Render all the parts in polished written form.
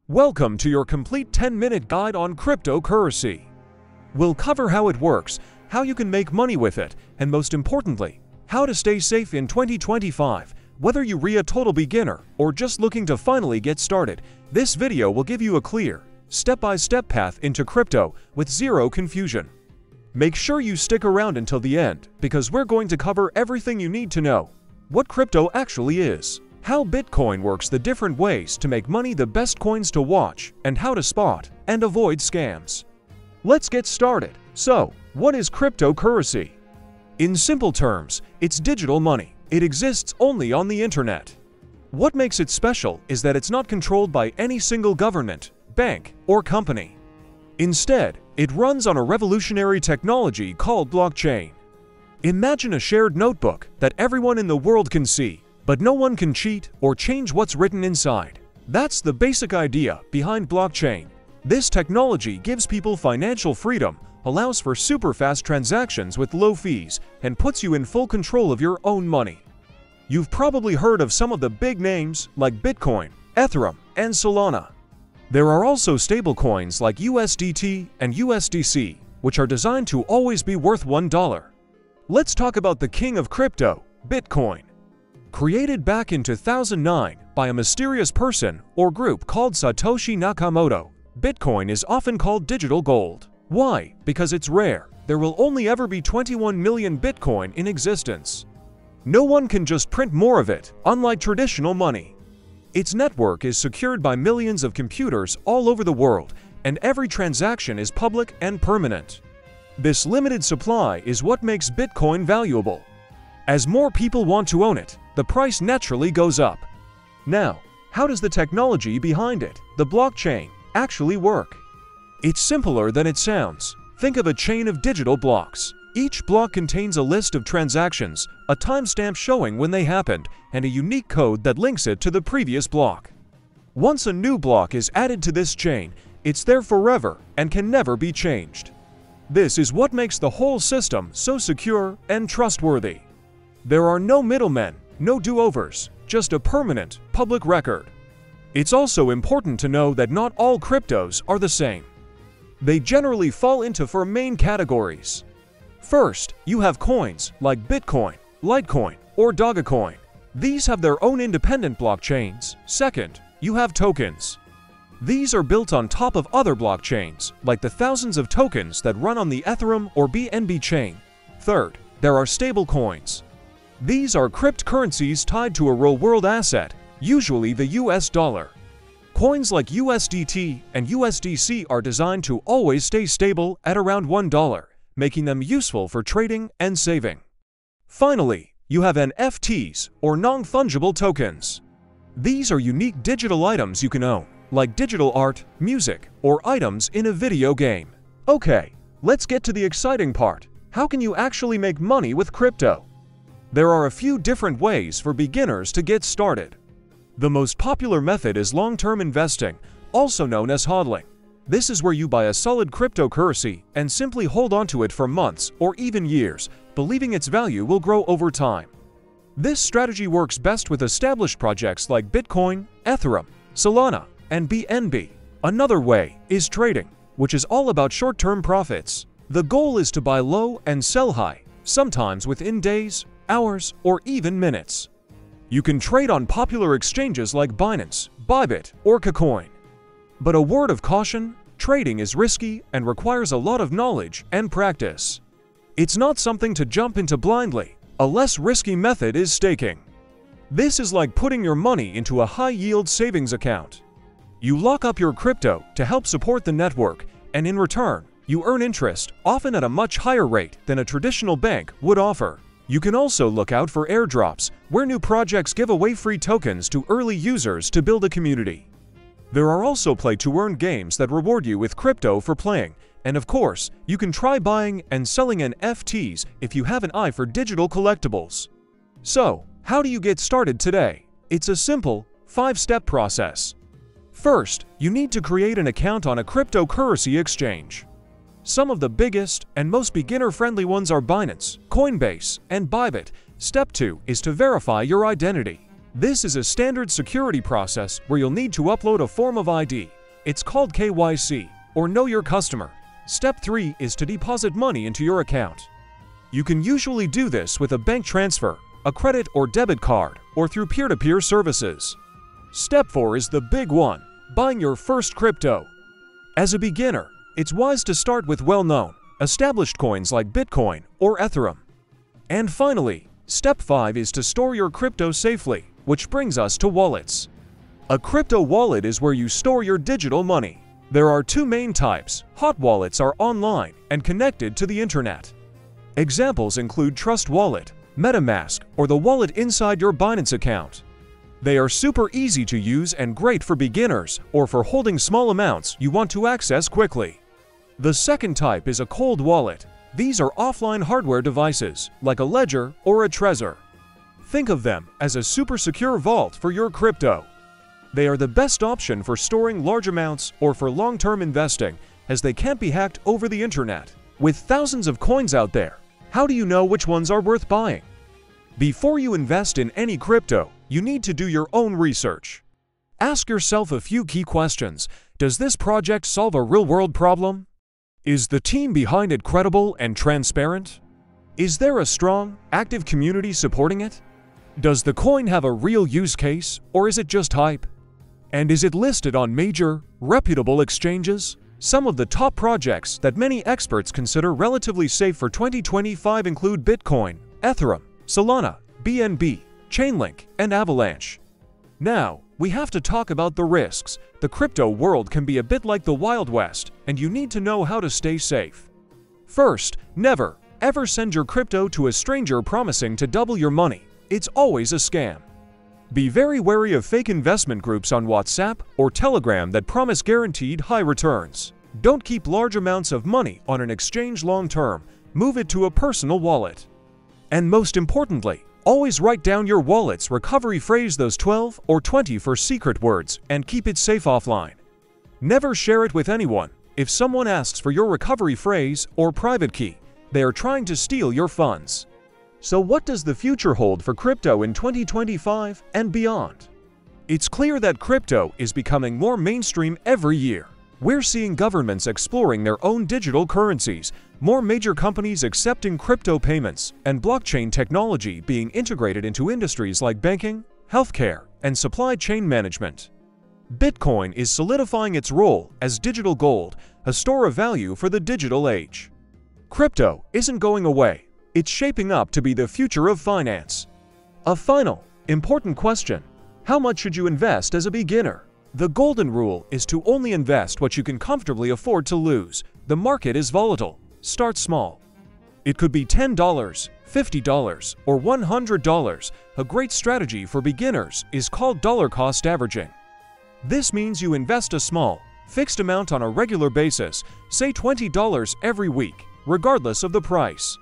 Welcome to your complete 10-minute guide on cryptocurrency. We'll cover how it works, how you can make money with it, and most importantly, how to stay safe in 2025. Whether you're a total beginner or just looking to finally get started, this video will give you a clear, step-by-step path into crypto with zero confusion. Make sure you stick around until the end because we're going to cover everything you need to know. What crypto actually is, how Bitcoin works, the different ways to make money, the best coins to watch, and how to spot and avoid scams. Let's get started. So, what is cryptocurrency? In simple terms, it's digital money. It exists only on the internet. What makes it special is that it's not controlled by any single government, bank, or company. Instead, it runs on a revolutionary technology called blockchain. Imagine a shared notebook that everyone in the world can see, but no one can cheat or change what's written inside. That's the basic idea behind blockchain. This technology gives people financial freedom, allows for super-fast transactions with low fees, and puts you in full control of your own money. You've probably heard of some of the big names like Bitcoin, Ethereum, and Solana. There are also stablecoins like USDT and USDC, which are designed to always be worth $1. Let's talk about the king of crypto, Bitcoin. Created back in 2009 by a mysterious person or group called Satoshi Nakamoto, Bitcoin is often called digital gold. Why? Because it's rare. There will only ever be 21 million Bitcoin in existence. No one can just print more of it, unlike traditional money. Its network is secured by millions of computers all over the world, and every transaction is public and permanent. This limited supply is what makes Bitcoin valuable. As more people want to own it, the price naturally goes up. Now, how does the technology behind it, the blockchain, actually work? It's simpler than it sounds. Think of a chain of digital blocks. Each block contains a list of transactions, a timestamp showing when they happened, and a unique code that links it to the previous block. Once a new block is added to this chain, it's there forever and can never be changed. This is what makes the whole system so secure and trustworthy. There are no middlemen, no do-overs, just a permanent, public record. It's also important to know that not all cryptos are the same. They generally fall into four main categories. First, you have coins like Bitcoin, Litecoin, or Dogecoin. These have their own independent blockchains. Second, you have tokens. These are built on top of other blockchains, like the thousands of tokens that run on the Ethereum or BNB chain. Third, there are stablecoins. These are cryptocurrencies tied to a real-world asset, usually the US dollar. Coins like USDT and USDC are designed to always stay stable at around $1, making them useful for trading and saving. Finally, you have NFTs, or non-fungible tokens. These are unique digital items you can own, like digital art, music, or items in a video game. Okay, let's get to the exciting part. How can you actually make money with crypto? There are a few different ways for beginners to get started. The most popular method is long-term investing, also known as hodling. This is where you buy a solid cryptocurrency and simply hold onto it for months or even years, believing its value will grow over time. This strategy works best with established projects like Bitcoin, Ethereum, Solana, and BNB. Another way is trading, which is all about short-term profits. The goal is to buy low and sell high, sometimes within days, hours, or even minutes. You can trade on popular exchanges like Binance, Bybit, or KuCoin. But a word of caution, trading is risky and requires a lot of knowledge and practice. It's not something to jump into blindly. A less risky method is staking. This is like putting your money into a high-yield savings account. You lock up your crypto to help support the network, and in return, you earn interest, often at a much higher rate than a traditional bank would offer. You can also look out for airdrops, where new projects give away free tokens to early users to build a community. There are also play-to-earn games that reward you with crypto for playing, and of course, you can try buying and selling NFTs if you have an eye for digital collectibles. So, how do you get started today? It's a simple, 5-step process. First, you need to create an account on a cryptocurrency exchange. Some of the biggest and most beginner-friendly ones are Binance, Coinbase, and Bybit. Step 2 is to verify your identity. This is a standard security process where you'll need to upload a form of ID, It's called KYC, or Know Your Customer. Step 3 is to deposit money into your account. You can usually do this with a bank transfer, a credit or debit card, or through peer-to-peer services. Step 4 is the big one, buying your first crypto. As a beginner, it's wise to start with well-known, established coins like Bitcoin or Ethereum. And finally, step 5 is to store your crypto safely, which brings us to wallets. A crypto wallet is where you store your digital money. There are two main types. Hot wallets are online and connected to the internet. Examples include Trust Wallet, MetaMask, or the wallet inside your Binance account. They are super easy to use and great for beginners or for holding small amounts you want to access quickly. The second type is a cold wallet. These are offline hardware devices, like a ledger or a Trezor. Think of them as a super secure vault for your crypto. They are the best option for storing large amounts or for long-term investing, as they can't be hacked over the internet. With thousands of coins out there, how do you know which ones are worth buying? Before you invest in any crypto, you need to do your own research. Ask yourself a few key questions. Does this project solve a real-world problem? Is the team behind it credible and transparent? Is there a strong, active community supporting it? Does the coin have a real use case, or is it just hype? And is it listed on major, reputable exchanges? Some of the top projects that many experts consider relatively safe for 2025 include Bitcoin, Ethereum, Solana, BNB, Chainlink, and Avalanche. Now, we have to talk about the risks. The crypto world can be a bit like the Wild West, and you need to know how to stay safe. First, never, ever send your crypto to a stranger promising to double your money. It's always a scam. Be very wary of fake investment groups on WhatsApp or Telegram that promise guaranteed high returns. Don't keep large amounts of money on an exchange long-term. Move it to a personal wallet. And most importantly, always write down your wallet's recovery phrase, those 12 or 24 secret words, and keep it safe offline. Never share it with anyone. If someone asks for your recovery phrase or private key, they are trying to steal your funds. So what does the future hold for crypto in 2025 and beyond? It's clear that crypto is becoming more mainstream every year. We're seeing governments exploring their own digital currencies, more major companies accepting crypto payments, and blockchain technology being integrated into industries like banking, healthcare, and supply chain management. Bitcoin is solidifying its role as digital gold, a store of value for the digital age. Crypto isn't going away. It's shaping up to be the future of finance. A final, important question: how much should you invest as a beginner? The golden rule is to only invest what you can comfortably afford to lose. The market is volatile. Start small. It could be $10, $50, or $100. A great strategy for beginners is called dollar cost averaging. This means you invest a small, fixed amount on a regular basis, say $20 every week, regardless of the price.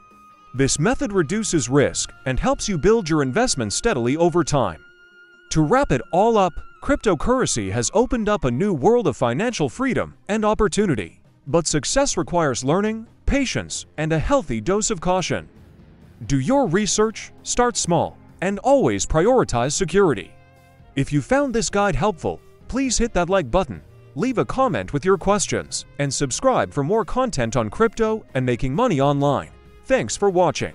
This method reduces risk and helps you build your investment steadily over time. To wrap it all up, cryptocurrency has opened up a new world of financial freedom and opportunity. But success requires learning, patience, and a healthy dose of caution. Do your research, start small, and always prioritize security. If you found this guide helpful, please hit that like button, leave a comment with your questions, and subscribe for more content on crypto and making money online. Thanks for watching.